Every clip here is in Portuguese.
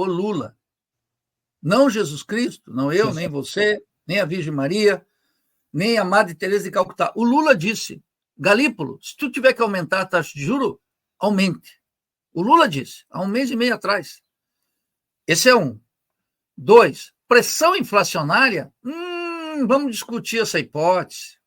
o Lula. Não Jesus Cristo, não eu, nem você, nem a Virgem Maria, nem a Madre Teresa de Calcutá. O Lula disse, Galípolo, se tu tiver que aumentar a taxa de juros, aumente. O Lula disse, há 1 mês e meio atrás. Esse é um. 2, pressão inflacionária. Vamos discutir essa hipótese.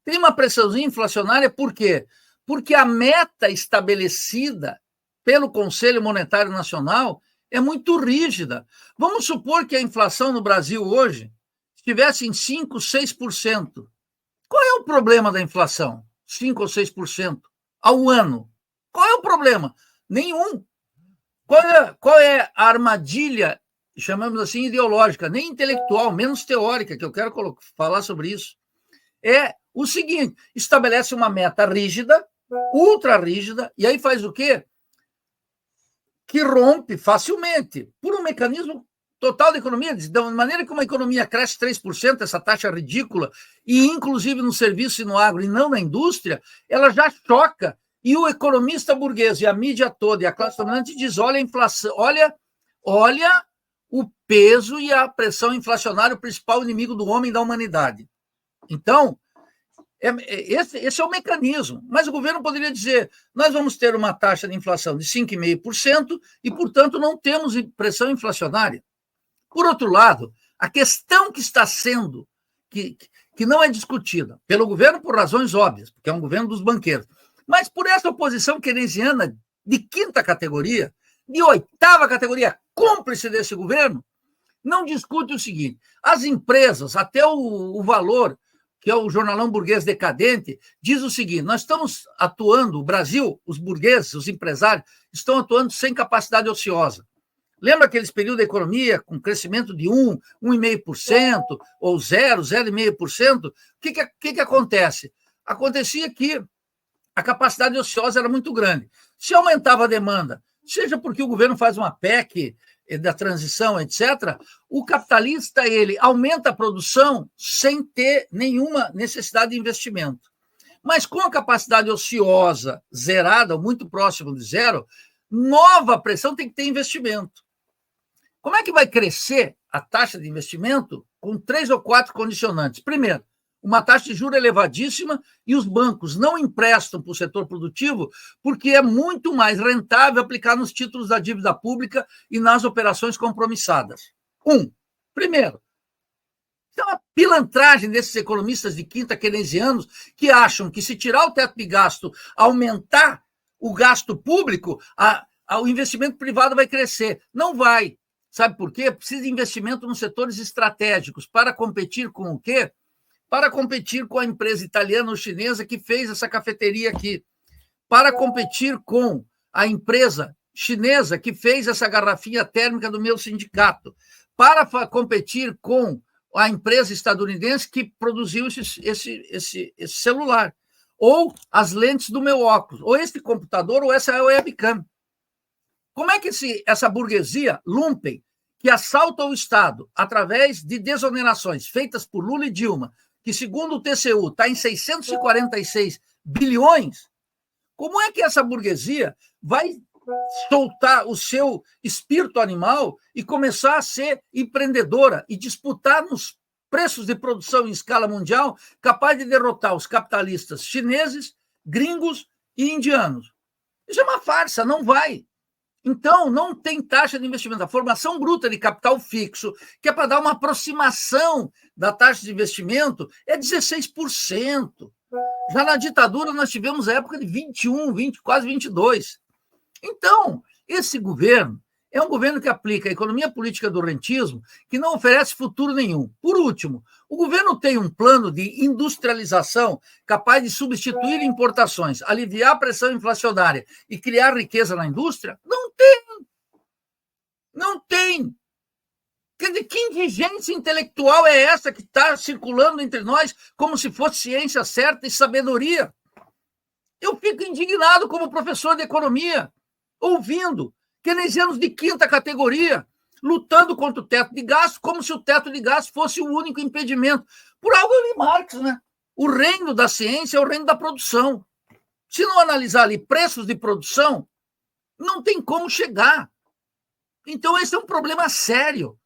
Tem uma pressãozinha inflacionária por quê? Porque a meta estabelecida pelo Conselho Monetário Nacional é muito rígida. Vamos supor que a inflação no Brasil hoje estivesse em 5%, 6%. Qual é o problema da inflação? 5% ou 6% ao ano. Qual é o problema? Nenhum. Qual é a armadilha, chamamos assim, ideológica, nem intelectual, menos teórica, que eu quero falar sobre isso? É o seguinte, estabelece uma meta rígida, ultra rígida, e aí faz o quê? Que rompe facilmente, por um mecanismo total da economia, de maneira que uma economia cresce 3%, essa taxa ridícula, e inclusive no serviço e no agro, e não na indústria, ela já choca, e o economista burguês, e a mídia toda, e a classe dominante diz, olha a inflação, olha o peso e a pressão inflacionária, o principal inimigo do homem e da humanidade. Então, esse é o mecanismo. Mas o governo poderia dizer, nós vamos ter uma taxa de inflação de 5,5% e, portanto, não temos pressão inflacionária. Por outro lado, a questão que está sendo, que não é discutida pelo governo por razões óbvias, porque é um governo dos banqueiros, mas por essa oposição keynesiana de 5ª categoria, de 8ª categoria, cúmplice desse governo, não discute o seguinte, as empresas, até o Valor, que é o jornalão burguês decadente, diz o seguinte, nós estamos atuando, o Brasil, os burgueses, os empresários, estão atuando sem capacidade ociosa. Lembra aqueles períodos da economia com crescimento de 1,5%, ou 0,5%? O que acontece? Acontecia que a capacidade ociosa era muito grande. Se aumentava a demanda, seja porque o governo faz uma PEC da transição, etc., o capitalista ele aumenta a produção sem ter nenhuma necessidade de investimento. Mas com a capacidade ociosa zerada, ou muito próximo de zero, nova pressão tem que ter investimento. Como é que vai crescer a taxa de investimento? Com 3 ou 4 condicionantes. Primeiro, uma taxa de juros elevadíssima e os bancos não emprestam para o setor produtivo porque é muito mais rentável aplicar nos títulos da dívida pública e nas operações compromissadas. Primeiro, é uma pilantragem desses economistas de quinta keynesianos que acham que se tirar o teto de gasto, aumentar o gasto público, o investimento privado vai crescer. Não vai. Sabe por quê? Precisa de investimento nos setores estratégicos para competir com o quê? Para competir com a empresa italiana ou chinesa que fez essa cafeteria aqui, para competir com a empresa chinesa que fez essa garrafinha térmica do meu sindicato, para competir com a empresa estadunidense que produziu esse celular, ou as lentes do meu óculos, ou esse computador, ou essa webcam. Como é que essa burguesia lumpen, que assalta o Estado através de desonerações feitas por Lula e Dilma, que, segundo o TCU, está em 646 bilhões, como é que essa burguesia vai soltar o seu espírito animal e começar a ser empreendedora e disputar nos preços de produção em escala mundial, capaz de derrotar os capitalistas chineses, gringos e indianos? Isso é uma farsa, não vai. Então, não tem taxa de investimento. A formação bruta de capital fixo, que é para dar uma aproximação da taxa de investimento, é 16%. Já na ditadura, nós tivemos a época de 21%, 20%, quase 22%. Então, esse governo é um governo que aplica a economia política do rentismo, que não oferece futuro nenhum. Por último, o governo tem um plano de industrialização capaz de substituir importações, aliviar a pressão inflacionária e criar riqueza na indústria? Não tem. Não tem. Quer dizer, que indigência intelectual é essa que está circulando entre nós como se fosse ciência certa e sabedoria? Eu fico indignado como professor de economia, ouvindo keynesianos de quinta categoria lutando contra o teto de gasto, como se o teto de gasto fosse o único impedimento. Por algo eu li Marx, né? O reino da ciência é o reino da produção. Se não analisar ali preços de produção, não tem como chegar. Então, esse é um problema sério.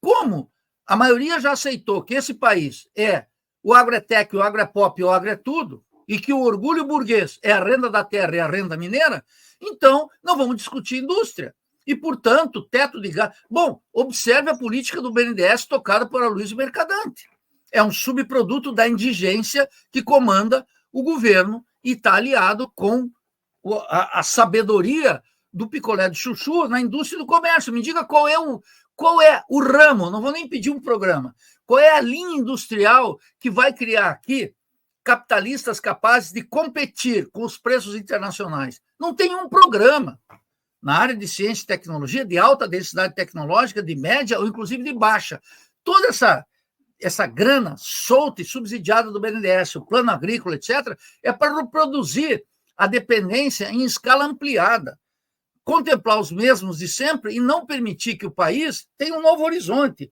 Como a maioria já aceitou que esse país é o agro é tech, o agro é pop, o agro é tudo, e que o orgulho burguês é a renda da terra e a renda mineira, então não vamos discutir indústria. E, portanto, teto de gás. Bom, observe a política do BNDES tocada por Aloysio Mercadante. É um subproduto da indigência que comanda o governo e está aliado com a sabedoria do picolé de chuchu na indústria do comércio. Me diga qual é o ramo, não vou nem pedir um programa, qual é a linha industrial que vai criar aqui capitalistas capazes de competir com os preços internacionais. Não tem um programa na área de ciência e tecnologia, de alta densidade tecnológica, de média ou inclusive de baixa. Toda essa grana solta e subsidiada do BNDES, o plano agrícola, etc., é para reproduzir a dependência em escala ampliada, contemplar os mesmos de sempre e não permitir que o país tenha um novo horizonte.